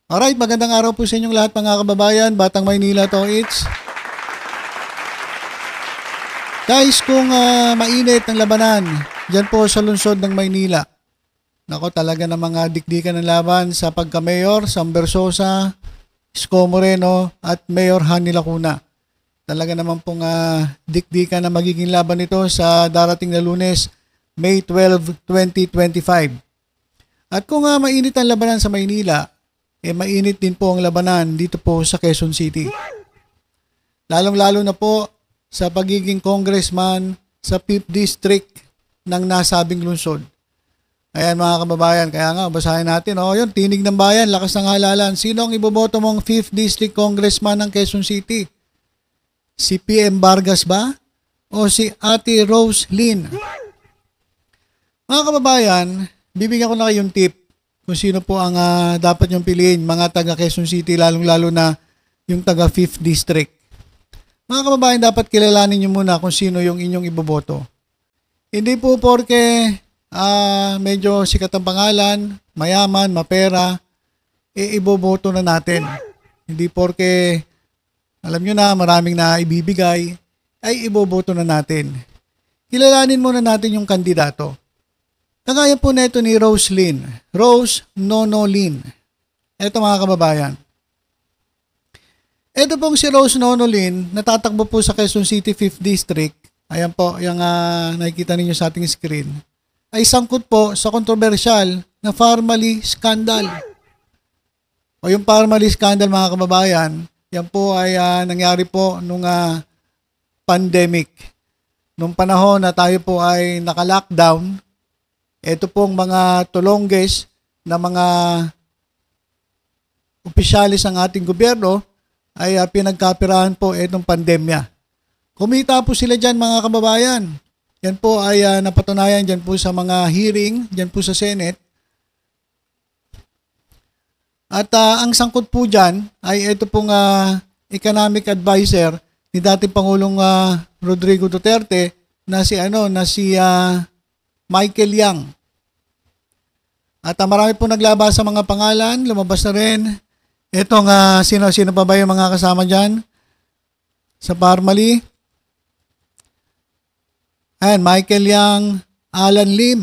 Alright, magandang araw po sa inyong lahat mga kababayan, Batang Maynila to it's. Guys, kung mainit ang labanan, dyan po sa lungsod ng Maynila. Nako, talaga na mga dikdikan ng laban sa pagka-mayor, Sam Versosa, Isko Moreno at Mayor Hani Lacuna. Talaga naman pong dikdikan na magiging laban ito sa darating na Lunes, May 12, 2025. At kung mainit ang labanan sa Maynila, mainit din po ang labanan dito po sa Quezon City. Lalong-lalo na po sa pagiging congressman sa 5th District ng nasabing lungsod. Ayan mga kababayan, kaya nga basahin natin. Yun, tinig ng bayan, lakas ng halalan. Sino ang iboboto mong 5th District Congressman ng Quezon City? Si PM Vargas ba? O si Ate Rose Lynn? Mga kababayan, bibigyan ko na kayong tip kung sino po ang dapat niyong piliin, mga taga Quezon City, lalong-lalo na yung taga 5th District. Mga kababayan, dapat kilalanin niyo muna kung sino yung inyong iboboto. Hindi po porke medyo sikat ang pangalan, mayaman, mapera, iboboto na natin. Hindi porke alam nyo na maraming na ibibigay, ay iboboto na natin. Kilalanin muna natin yung kandidato. Kagaya po na ito ni Rose Lynn. Rose Nono Lynn. Ito mga kababayan. Ito pong si Rose Nono Lynn, natatakbo po sa Quezon City 5th District. Ayan po, yung nakikita ninyo sa ating screen. Ay sangkot po sa kontrobersyal na Pharmaly Scandal. O yung Pharmaly Scandal mga kababayan, yan po ay nangyari po nung pandemic. Nung panahon na tayo po ay naka-lockdown, ito pong mga tulongges na mga opisyalis ng ating gobyerno ay pinagkapirahan po itong pandemya. Kumita po sila dyan mga kababayan. Yan po ay napatunayan dyan po sa mga hearing, dyan po sa Senate. At ang sangkot po dyan ay ito pong economic advisor ni dating Pangulong Rodrigo Duterte na si Michael Yang. At marami po naglabas sa mga pangalan, lumabas na rin. Itong sino pa ba yung mga kasama dyan sa Pharmaly? Ayan, Michael Yang, Alan Lim.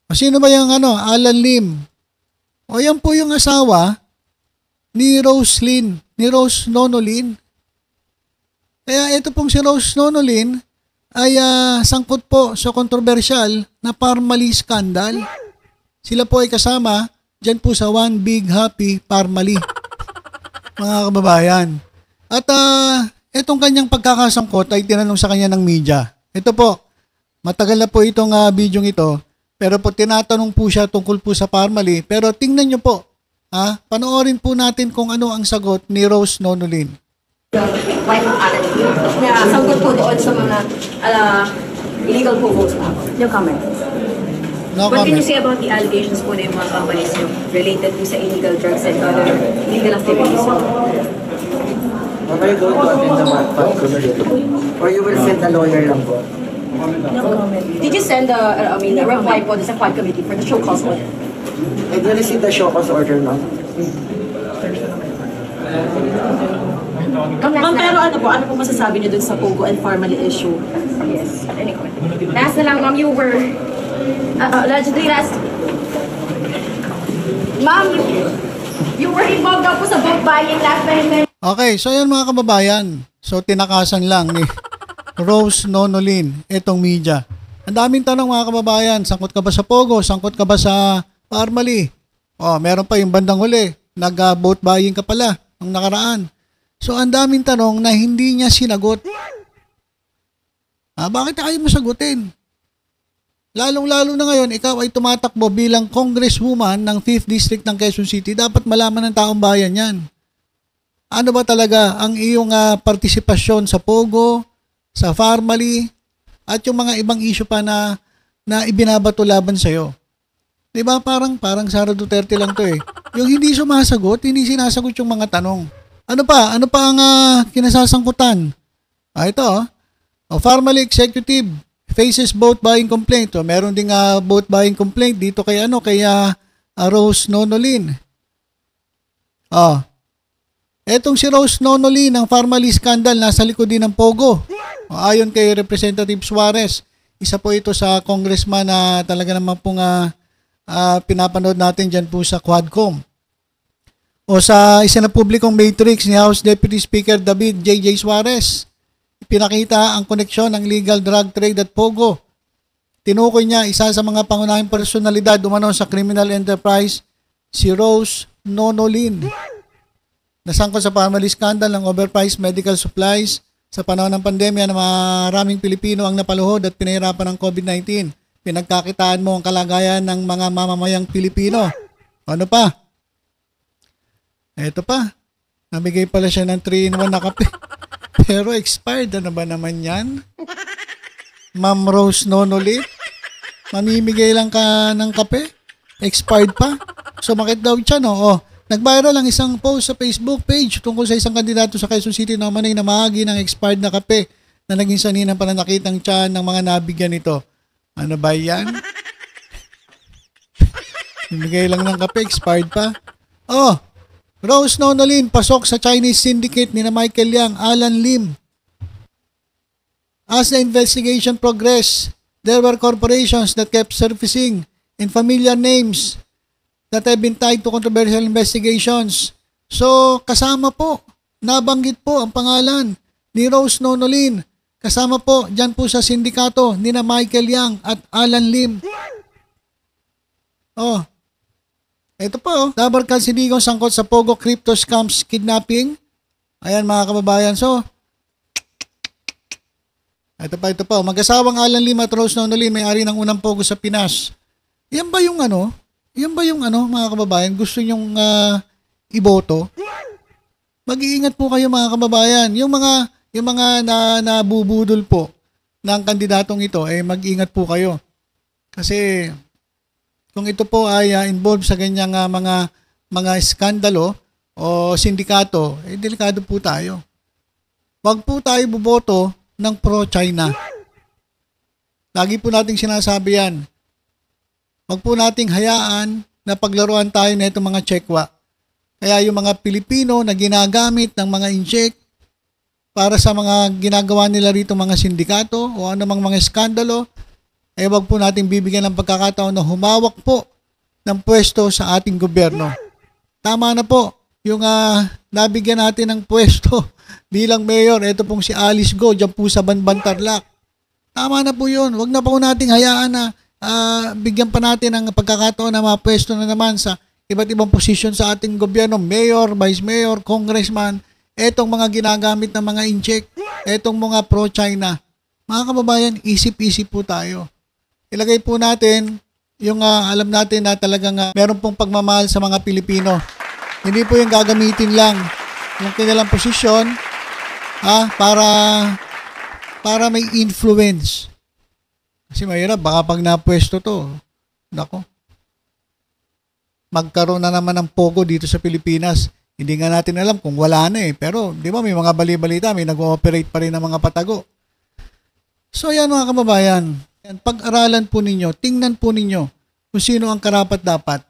O sino ba yung Alan Lim? O yan po yung asawa ni Rose Lynn, ni Rose Nono Lynn. Kaya ito pong si Rose Nono Lynn ay sangkot po sa kontrobersyal na Pharmaly Scandal. Sila po ay kasama dyan po sa One Big Happy Pharmaly, mga kababayan. At itong kanyang pagkakasangkot ay tinanong sa kanya ng media. Ito po, matagal na po itong video ito, pero po tinatanong po siya tungkol po sa Pharmaly. Pero tingnan nyo po, panoorin po natin kung ano ang sagot ni Rose Nono Lynn. Wife of Alan na sangkot po doon sa mga illegal po-votes na. No comment. No What can comment. you say about the allegations po na yung mga companies nyo related po sa illegal drugs and other illegal activities? Are you going to attend the MATPAT committee? Or you will send a lawyer lang po? No comment. Did you send a reply po sa Quad Committee for the show cause order? And you receive the show cause order now? Ma'am, pero ano po masasabi niyo dun sa Pogo and Pharmaly issue? Yes. Any comment? Last na lang, ma'am, you were allegedly last... Ma'am, you were involved daw po sa vote buying last time. Okay, so yan mga kababayan. So tinakasan lang ni Rose Nono Lynn itong media. Ang daming tanong mga kababayan, sangkot ka ba sa Pogo? Sangkot ka ba sa Pharmaly? Meron pa yung bandang huli, nag-vote buying ka pala ang nakaraan. So ang daming tanong na hindi niya sinagot. Bakit ayaw mo sagutin? Lalong-lalo na ngayon, ikaw ay tumatakbo bilang congresswoman ng 5th District ng Quezon City. Dapat malaman ng taong bayan yan. Ano ba talaga ang iyong partisipasyon sa Pogo, sa Pharmaly, at yung mga ibang issue pa na ibinabato laban sa'yo? Diba parang Sara Duterte lang to eh. Yung hindi sumasagot, hindi sinasagot yung mga tanong. Ano pa ang kinasasangkutan? Ito Pharmaly Executive faces vote buying complaint. Meron ding vote buying complaint dito kay Rose Nono Lynn. Oh. Etong si Rose Nonoli ng Pharmaly scandal, nasa likod din ng Pogo. Ayon kay Representative Suarez, isa po ito sa congressman na talaga naman pong pinapanood natin dyan po sa Quadcom. O sa isa na publikong matrix ni House Deputy Speaker David J.J. Suarez, pinakita ang koneksyon ng legal drug trade at Pogo. Tinukoy niya isa sa mga pangunahing personalidad umano sa criminal enterprise, si Rose Nonolin. Nasangkot sa Pharmaly scandal ng overpriced medical supplies sa panahon ng pandemya na maraming Pilipino ang napaluhod at pinahirapan ng COVID-19. Pinagkakitaan mo ang kalagayan ng mga mamamayang Pilipino. Ano pa? Eto pa. Namigay pala siya ng 3-in-1 na kape. Pero expired. Ano ba naman yan? Ma'am Rose Nonoli? Mamimigay lang ka ng kape? Expired pa? Sumakit daw siya, no? Oh, nag-viral ang isang post sa Facebook page tungkol sa isang kandidato sa Quezon City na manay na mahagi ng expired na kape na naging sanhi ng pananakitang tiyan ng mga nabigyan nito. Ano ba yan? Bigay lang ng kape, expired pa. Oh, Rose Nonolin, pasok sa Chinese syndicate ni na Michael Yang, Alan Lim. As the investigation progressed, there were corporations that kept surfacing in familiar names that have been tied to controversial investigations. So, kasama po, nabanggit po ang pangalan ni Rose Nonolin. Kasama po, dyan po sa sindikato ni na Michael Yang at Alan Lim. Oh, ito po, Dabar Kalsidigong sangkot sa Pogo Crypto Scams Kidnapping. Ayan mga kababayan. So, ito pa. Mag-asawang Alan Lim at Rose Nonolin, may-ari ng unang Pogo sa Pinas. Yan ba yung mga kababayan? Gusto nyong iboto? Mag-iingat po kayo mga kababayan. Yung mga nabubudol po ng kandidatong ito, mag-iingat po kayo. Kasi kung ito po ay involved sa ganyang mga skandalo o sindikato, delikado po tayo. Wag po tayo buboto ng pro-China. Lagi po nating sinasabi yan. Wag po nating hayaan na paglaruan tayo na itong mga Chekwa. Kaya yung mga Pilipino na ginagamit ng mga inject para sa mga ginagawa nila rito mga sindikato o anumang mga skandalo, wag po natin bibigyan ng pagkakataon na humawak po ng pwesto sa ating gobyerno. Tama na po yung nabigyan natin ng pwesto bilang mayor. Ito pong si Alice Go, dyan po sa Banban Tarlac. Tama na po yun. Wag na po nating hayaan na bigyan pa natin ng pagkakataon na mapwesto na naman sa iba't ibang posisyon sa ating gobyerno. Mayor, vice mayor, congressman. Etong mga ginagamit ng mga inject. Etong mga pro-China. Mga kababayan, isip-isip po tayo. Ilagay po natin yung alam natin na talagang meron pong pagmamahal sa mga Pilipino. Hindi po yung gagamitin lang yung kanilang posisyon para may influence. Kasi mahirap, baka pag napwesto to, nako, magkaroon na naman ng Pogo dito sa Pilipinas. Hindi nga natin alam kung wala na Pero di ba may mga bali-balita, may nag-ooperate pa rin ng mga patago. So yan mga kababayan. Pag-aralan po ninyo, tingnan po ninyo kung sino ang karapat-dapat.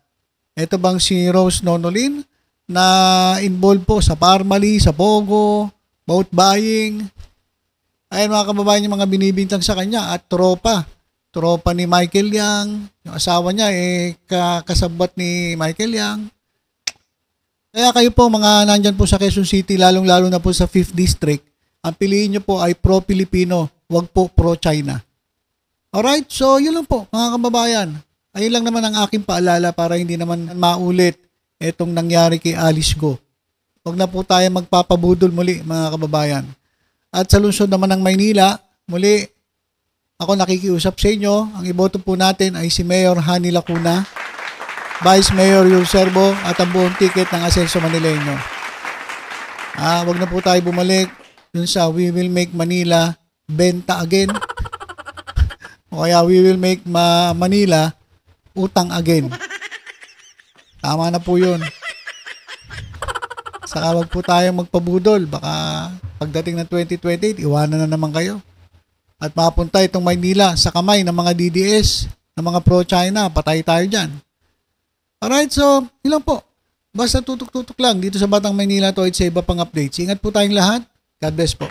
Ito bang si Rose Nonolin na involved po sa Pharmaly, sa Pogo, vote buying. Ayan mga kababayan yung mga binibintang sa kanya at tropa ni Michael Yang. Yung asawa niya kasabot ni Michael Yang. Kaya kayo po mga nandyan po sa Quezon City, lalong-lalo na po sa 5th District, ang piliin nyo po ay pro-Pilipino, wag po pro-China. Alright, so yun lang po mga kababayan. Ayun lang naman ang aking paalala para hindi naman maulit itong nangyari kay Alice Go. Huwag na po tayo magpapabudol muli mga kababayan. At sa lungsod naman ng Maynila, muli ako nakikiusap sa inyo. Ang iboto po natin ay si Mayor Hani Lacuna, Vice Mayor Yul Serbo at ang buong ticket ng Asenso Manileño. Huwag na po tayo bumalik dun sa We Will Make Manila Benta Again. O kaya we will make Manila utang again. Tama na po yun. Saka wag po tayong magpabudol. Baka pagdating ng 2028, iwanan na naman kayo. At mapunta itong Maynila sa kamay ng mga DDS, ng mga pro-China. Patay tayo dyan. Alright, so yun lang po. Basta tutok-tutok lang dito sa Batang Maynila to sa iba pang updates. Ingat po tayong lahat. God bless po.